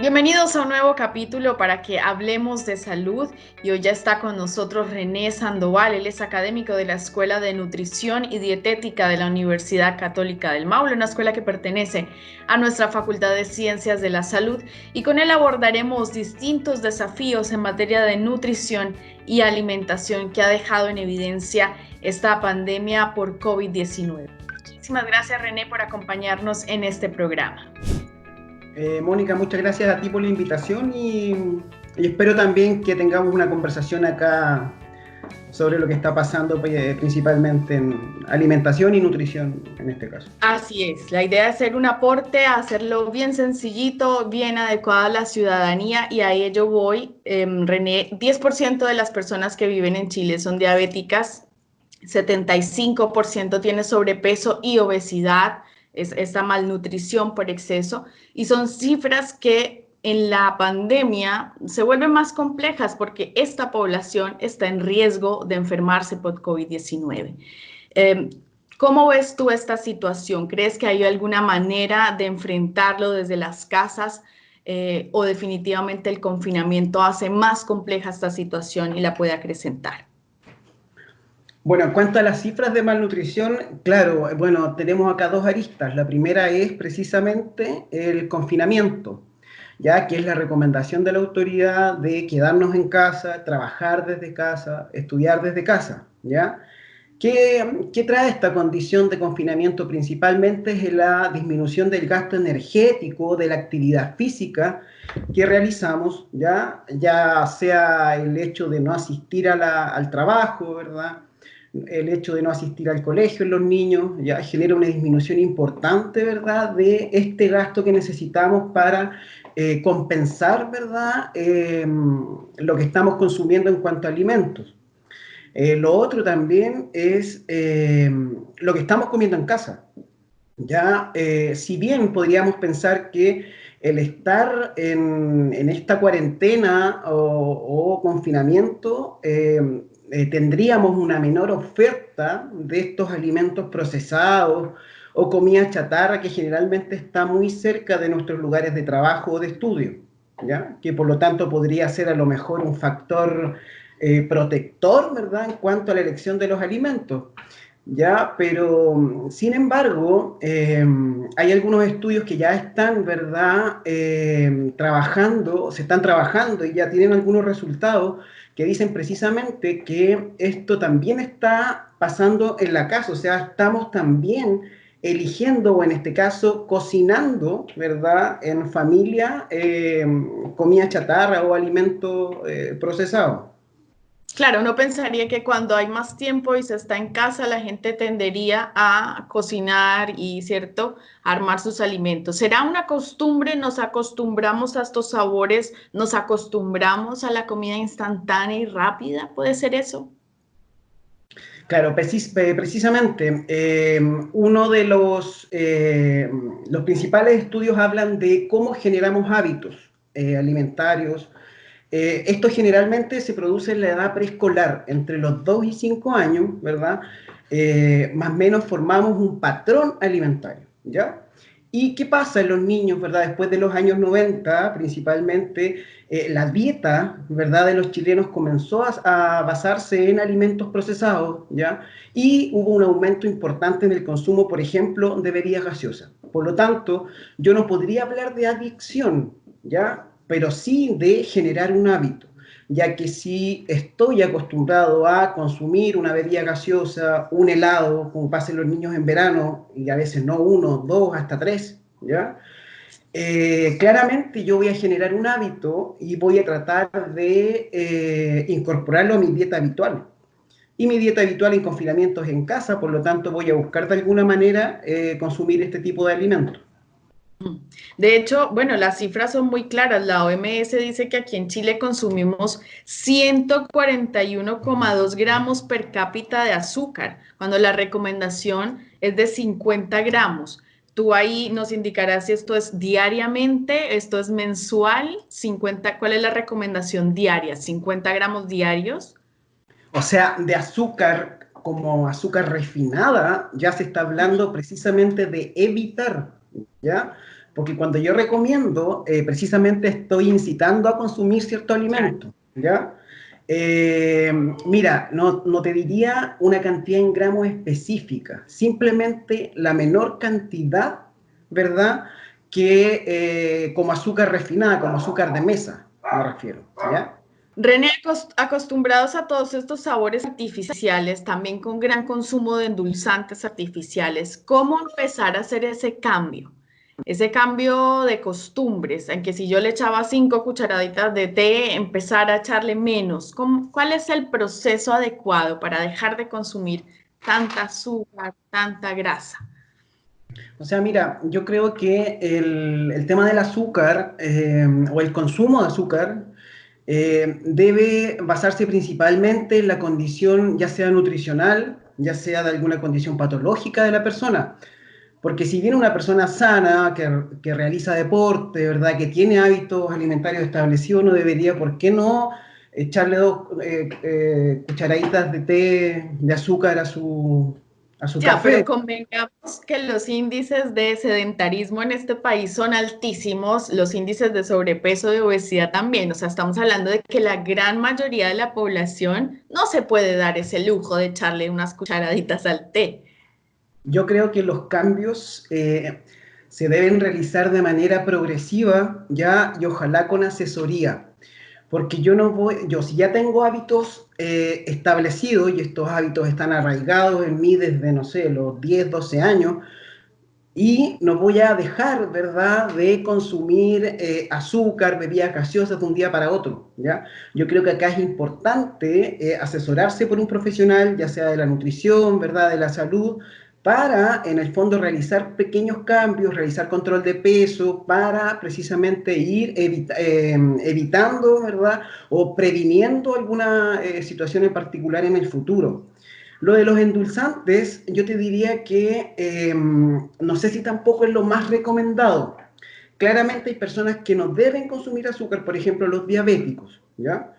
Bienvenidos a un nuevo capítulo para que hablemos de salud y hoy ya está con nosotros René Sandoval. Él es académico de la Escuela de Nutrición y Dietética de la Universidad Católica del Maule, una escuela que pertenece a nuestra Facultad de Ciencias de la Salud, y con él abordaremos distintos desafíos en materia de nutrición y alimentación que ha dejado en evidencia esta pandemia por COVID-19. Muchísimas gracias, René, por acompañarnos en este programa. Mónica, muchas gracias a ti por la invitación y espero también que tengamos una conversación acá sobre lo que está pasando principalmente en alimentación y nutrición en este caso. Así es, la idea es hacer un aporte, hacerlo bien sencillito, bien adecuado a la ciudadanía, y a ello voy. René, 10% de las personas que viven en Chile son diabéticas, 75% tiene sobrepeso y obesidad, es esta malnutrición por exceso, y son cifras que en la pandemia se vuelven más complejas porque esta población está en riesgo de enfermarse por COVID-19. ¿Cómo ves tú esta situación? ¿Crees que hay alguna manera de enfrentarlo desde las casas o definitivamente el confinamiento hace más compleja esta situación y la puede acrecentar? Bueno, en cuanto a las cifras de malnutrición, claro, bueno, tenemos acá dos aristas. La primera es precisamente el confinamiento, ya que es la recomendación de la autoridad de quedarnos en casa, trabajar desde casa, estudiar desde casa, ¿ya? ¿Qué trae esta condición de confinamiento? Principalmente es la disminución del gasto energético, de la actividad física que realizamos, ya sea el hecho de no asistir al trabajo, ¿verdad? El hecho de no asistir al colegio en los niños, ya genera una disminución importante, ¿verdad?, de este gasto que necesitamos para compensar, ¿verdad?, lo que estamos consumiendo en cuanto a alimentos. Lo otro también es lo que estamos comiendo en casa. Si bien podríamos pensar que el estar en esta cuarentena o confinamiento, tendríamos una menor oferta de estos alimentos procesados o comida chatarra que generalmente está muy cerca de nuestros lugares de trabajo o de estudio, ¿ya? Que por lo tanto podría ser a lo mejor un factor protector, ¿verdad?, en cuanto a la elección de los alimentos. Ya, pero sin embargo, hay algunos estudios que ya están, ¿verdad?, se están trabajando y ya tienen algunos resultados que dicen precisamente que esto también está pasando en la casa, o sea, estamos también eligiendo, o en este caso, cocinando, ¿verdad?, en familia, comida chatarra o alimentos procesados. Claro, uno pensaría que cuando hay más tiempo y se está en casa, la gente tendería a cocinar y, ¿cierto?, armar sus alimentos. ¿Será una costumbre? ¿Nos acostumbramos a estos sabores? ¿Nos acostumbramos a la comida instantánea y rápida? ¿Puede ser eso? Claro, precisamente, uno de los principales estudios hablan de cómo generamos hábitos alimentarios. Esto generalmente se produce en la edad preescolar, entre los 2 y 5 años, ¿verdad? Más o menos formamos un patrón alimentario, ¿ya? ¿Y qué pasa en los niños, verdad? Después de los años 90, principalmente, la dieta, ¿verdad?, de los chilenos comenzó a basarse en alimentos procesados, ¿ya? Y hubo un aumento importante en el consumo, por ejemplo, de bebidas gaseosas. Por lo tanto, yo no podría hablar de adicción, ¿ya?, pero sí de generar un hábito, ya que si estoy acostumbrado a consumir una bebida gaseosa, un helado, como pasan los niños en verano, y a veces no uno, dos, hasta tres, ¿ya? Claramente yo voy a generar un hábito y voy a tratar de incorporarlo a mi dieta habitual. Y mi dieta habitual en confinamientos en casa, por lo tanto voy a buscar de alguna manera consumir este tipo de alimentos. De hecho, bueno, las cifras son muy claras. La OMS dice que aquí en Chile consumimos 141,2 gramos per cápita de azúcar, cuando la recomendación es de 50 gramos. Tú ahí nos indicarás si esto es diariamente, esto es mensual, 50, ¿cuál es la recomendación diaria? ¿50 gramos diarios? O sea, de azúcar como azúcar refinada, ya se está hablando precisamente de evitar, ¿ya? porque cuando yo recomiendo, precisamente estoy incitando a consumir cierto Claro. alimento, ¿ya? Eh, Mira, no te diría una cantidad en gramos específica, simplemente la menor cantidad, ¿verdad? Que como azúcar refinada, como azúcar de mesa, me refiero, ¿ya? René, acostumbrados a todos estos sabores artificiales, también con gran consumo de endulzantes artificiales, ¿cómo empezar a hacer ese cambio? Ese cambio de costumbres, en que si yo le echaba 5 cucharaditas de té, empezar a echarle menos. ¿Cuál es el proceso adecuado para dejar de consumir tanta azúcar, tanta grasa? O sea, mira, yo creo que el tema del azúcar o el consumo de azúcar debe basarse principalmente en la condición, ya sea nutricional, ya sea de alguna condición patológica de la persona. Porque si viene una persona sana, que realiza deporte, ¿verdad? Que tiene hábitos alimentarios establecidos, no debería, ¿por qué no echarle 2 cucharaditas de té de azúcar a su Ya, pero café? convengamos que los índices de sedentarismo en este país son altísimos, los índices de sobrepeso y obesidad también. O sea, estamos hablando de que la gran mayoría de la población no se puede dar ese lujo de echarle unas cucharaditas al té. Yo creo que los cambios se deben realizar de manera progresiva, ya, y ojalá con asesoría. Porque yo no voy, yo si ya tengo hábitos establecidos y estos hábitos están arraigados en mí desde, no sé, los 10 12 años, y no voy a dejar, ¿verdad?, de consumir azúcar, bebidas gaseosas de un día para otro, ¿ya? Yo creo que acá es importante asesorarse por un profesional, ya sea de la nutrición, ¿verdad?, de la salud, para, en el fondo, realizar pequeños cambios, realizar control de peso, para precisamente ir evitando, ¿verdad?, o previniendo alguna situación en particular en el futuro. Lo de los endulzantes, yo te diría que no sé si tampoco es lo más recomendado. Claramente hay personas que no deben consumir azúcar, por ejemplo, los diabéticos, ¿ya?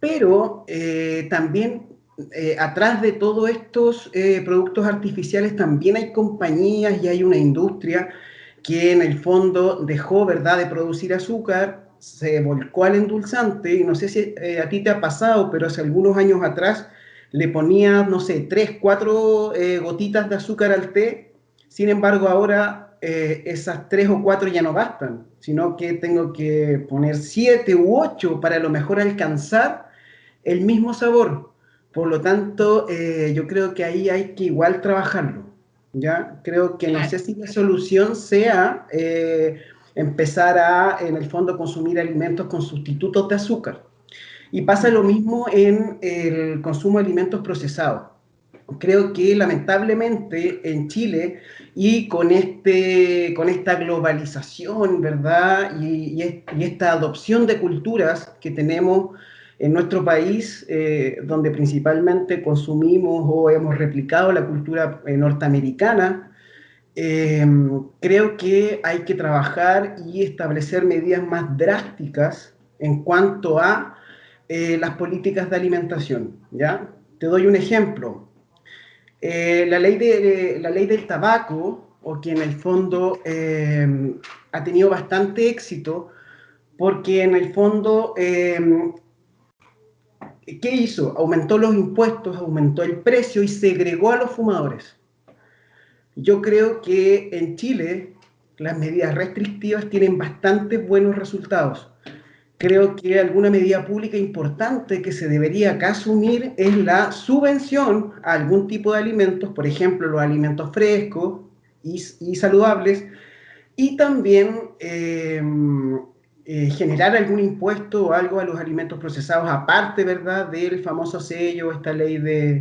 Pero también atrás de todos estos productos artificiales también hay compañías y hay una industria que en el fondo dejó, ¿verdad?, de producir azúcar, se volcó al endulzante, y no sé si a ti te ha pasado, pero hace algunos años atrás le ponía, no sé, 3, 4 gotitas de azúcar al té. Sin embargo, ahora esas 3 o 4 ya no bastan, sino que tengo que poner 7 u 8 para a lo mejor alcanzar el mismo sabor. Por lo tanto, yo creo que ahí hay que igual trabajarlo. ¿Ya? Creo que no sé Claro. si la solución sea empezar a, en el fondo, consumir alimentos con sustitutos de azúcar. Y pasa lo mismo en el consumo de alimentos procesados. Creo que lamentablemente en Chile y con esta globalización, ¿verdad? Y esta adopción de culturas que tenemos en nuestro país, donde principalmente consumimos o hemos replicado la cultura norteamericana, eh, creo que hay que trabajar y establecer medidas más drásticas en cuanto a las políticas de alimentación, ¿ya? Te doy un ejemplo. La ley del tabaco, o que en el fondo ha tenido bastante éxito, porque en el fondo, ¿qué hizo? Aumentó los impuestos, aumentó el precio y segregó a los fumadores. Yo creo que en Chile las medidas restrictivas tienen bastante buenos resultados. Creo que alguna medida pública importante que se debería acá asumir es la subvención a algún tipo de alimentos, por ejemplo, los alimentos frescos y saludables, y también generar algún impuesto o algo a los alimentos procesados, aparte, ¿verdad?, del famoso sello, esta ley de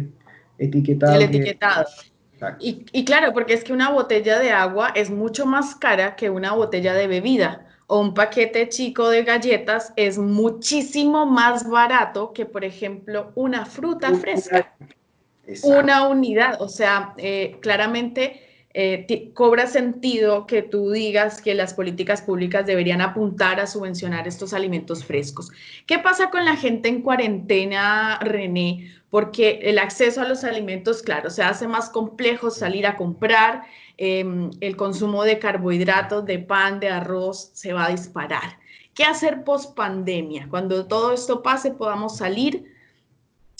El etiquetado que... etiquetado. Exacto. Y claro, porque es que una botella de agua es mucho más cara que una botella de bebida. O un paquete chico de galletas es muchísimo más barato que, por ejemplo, una fruta fresca. Exacto. Una unidad, o sea, claramente cobra sentido que tú digas que las políticas públicas deberían apuntar a subvencionar estos alimentos frescos. ¿Qué pasa con la gente en cuarentena, René? porque el acceso a los alimentos, claro, se hace más complejo salir a comprar, el consumo de carbohidratos, de pan, de arroz, se va a disparar. ¿Qué hacer post pandemia? Cuando todo esto pase, podamos salir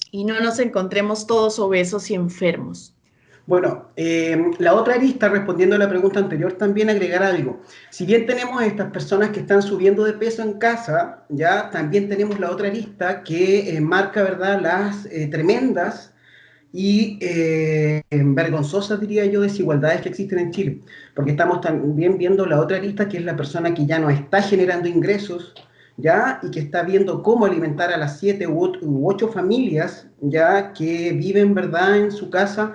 y no nos encontremos todos obesos y enfermos. Bueno, la otra arista, respondiendo a la pregunta anterior, también agregar algo. Si bien tenemos a estas personas que están subiendo de peso en casa, ya también tenemos la otra arista que marca, ¿verdad?, las tremendas y vergonzosas, diría yo, desigualdades que existen en Chile. Porque estamos también viendo la otra arista, que es la persona que ya no está generando ingresos, ¿ya? Y que está viendo cómo alimentar a las 7 u 8 familias, ¿ya? Que viven, ¿verdad?, en su casa,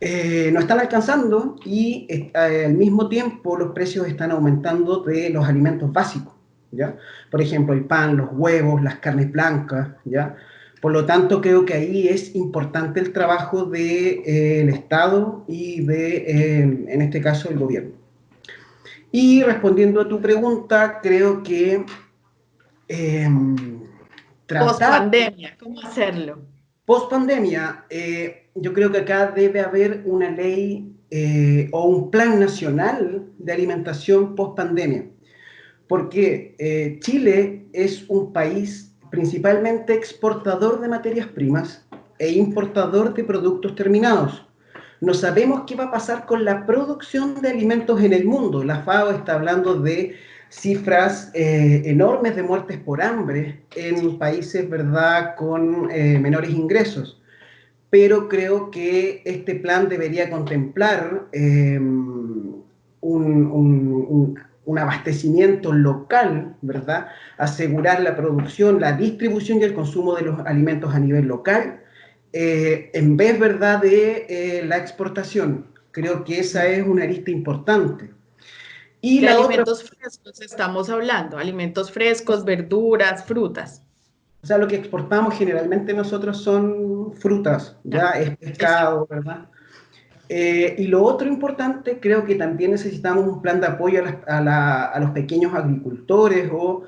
no están alcanzando y al mismo tiempo los precios están aumentando de los alimentos básicos, ¿ya? Por ejemplo, el pan, los huevos, las carnes blancas, ¿ya? Por lo tanto, creo que ahí es importante el trabajo del Estado y en este caso, el gobierno. Y respondiendo a tu pregunta, creo que eh, Post tratar pandemia, ¿cómo hacerlo? post pandemia, yo creo que acá debe haber una ley o un plan nacional de alimentación post pandemia, porque Chile es un país principalmente exportador de materias primas e importador de productos terminados. No sabemos qué va a pasar con la producción de alimentos en el mundo. La FAO está hablando de cifras enormes de muertes por hambre en países, ¿verdad?, con menores ingresos. Pero creo que este plan debería contemplar un abastecimiento local, ¿verdad? Asegurar la producción, la distribución y el consumo de los alimentos a nivel local, en vez, ¿verdad?, de la exportación. Creo que esa es una arista importante. Y De la otra, alimentos frescos estamos hablando, alimentos frescos, verduras, frutas. o sea, lo que exportamos generalmente nosotros son frutas, ya Ah, es exacto. pescado, ¿verdad? Y lo otro importante, creo que también necesitamos un plan de apoyo a los pequeños agricultores o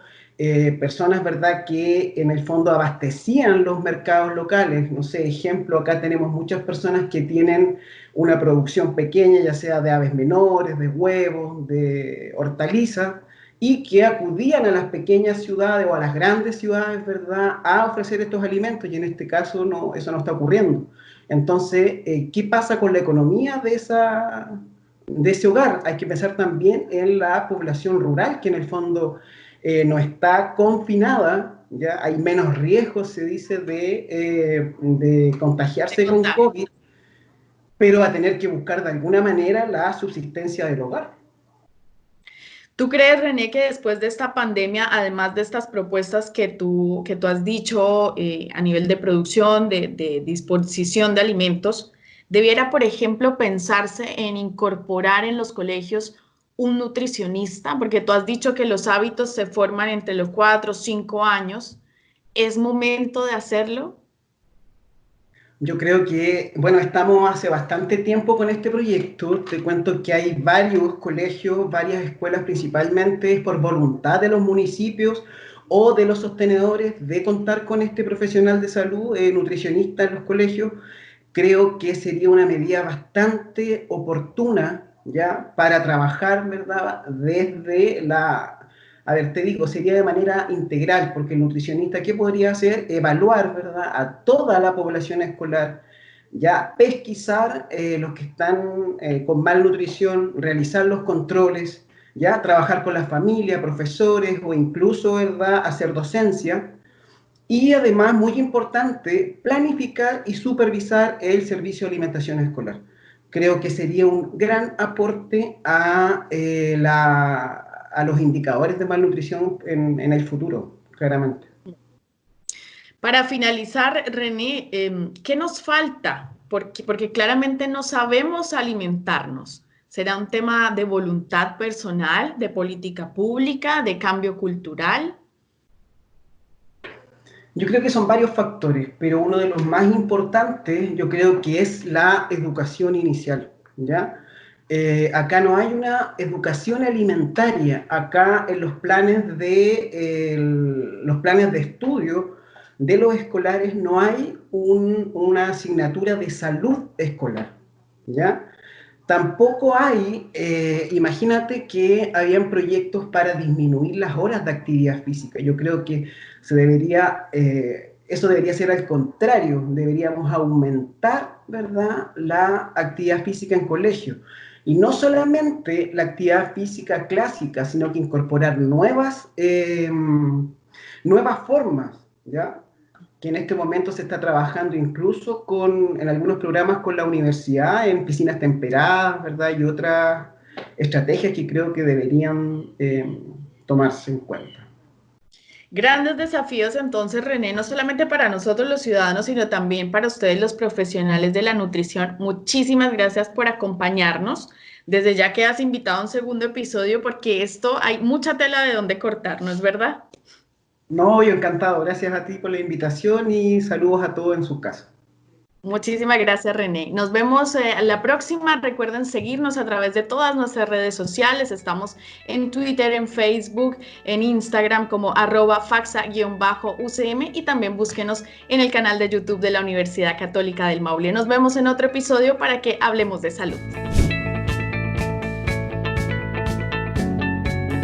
personas, ¿verdad?, que en el fondo abastecían los mercados locales. No sé, ejemplo, acá tenemos muchas personas que tienen una producción pequeña, ya sea de aves menores, de huevos, de hortalizas, y que acudían a las pequeñas ciudades o a las grandes ciudades, ¿verdad?, a ofrecer estos alimentos, y en este caso no, eso no está ocurriendo. Entonces, ¿qué pasa con la economía de ese hogar? Hay que pensar también en la población rural, que en el fondo no está confinada, ya hay menos riesgos, se dice, de De contagiarse con contagio. COVID, pero va a tener que buscar de alguna manera la subsistencia del hogar. ¿Tú crees, René, que después de esta pandemia, además de estas propuestas que tú has dicho a nivel de producción, de disposición de alimentos, debiera, por ejemplo, pensarse en incorporar en los colegios un nutricionista? Porque tú has dicho que los hábitos se forman entre los 4 o 5 años. ¿Es momento de hacerlo? Yo creo que, bueno, estamos hace bastante tiempo con este proyecto. Te cuento que hay varios colegios, varias escuelas, principalmente por voluntad de los municipios o de los sostenedores de contar con este profesional de salud, nutricionista en los colegios. Creo que sería una medida bastante oportuna, ¿ya?, para trabajar, ¿verdad?, desde a ver, te digo, sería de manera integral, porque el nutricionista, ¿qué podría hacer? Evaluar, ¿verdad?, a toda la población escolar, ya pesquisar los que están con malnutrición, realizar los controles, ya trabajar con la familia, profesores o incluso, ¿verdad?, hacer docencia. Y además, muy importante, planificar y supervisar el servicio de alimentación escolar. Creo que sería un gran aporte a los indicadores de malnutrición en el futuro, claramente. Para finalizar, René, ¿qué nos falta? Porque claramente no sabemos alimentarnos. ¿Será un tema de voluntad personal, de política pública, de cambio cultural? Yo creo que son varios factores, pero uno de los más importantes yo creo que es la educación inicial, ¿ya? Acá no hay una educación alimentaria, acá en los planes de estudio de los escolares no hay una asignatura de salud escolar, ¿ya? Tampoco hay, imagínate que habían proyectos para disminuir las horas de actividad física. Yo creo que eso debería ser al contrario, deberíamos aumentar, ¿verdad?, la actividad física en colegio. Y no solamente la actividad física clásica, sino que incorporar nuevas formas, ¿ya? Que en este momento se está trabajando incluso en algunos programas con la universidad, en piscinas temperadas, ¿verdad? Y otras estrategias que creo que deberían tomarse en cuenta. Grandes desafíos entonces, René, no solamente para nosotros los ciudadanos, sino también para ustedes los profesionales de la nutrición. Muchísimas gracias por acompañarnos. Desde ya que has invitado a un segundo episodio, porque esto hay mucha tela de donde cortar, ¿no es verdad? No, yo encantado. Gracias a ti por la invitación y saludos a todos en su casa. Muchísimas gracias, René. Nos vemos la próxima. Recuerden seguirnos a través de todas nuestras redes sociales. Estamos en Twitter, en Facebook, en Instagram como @faxa_UCM y también búsquenos en el canal de YouTube de la Universidad Católica del Maule. Nos vemos en otro episodio para que hablemos de salud.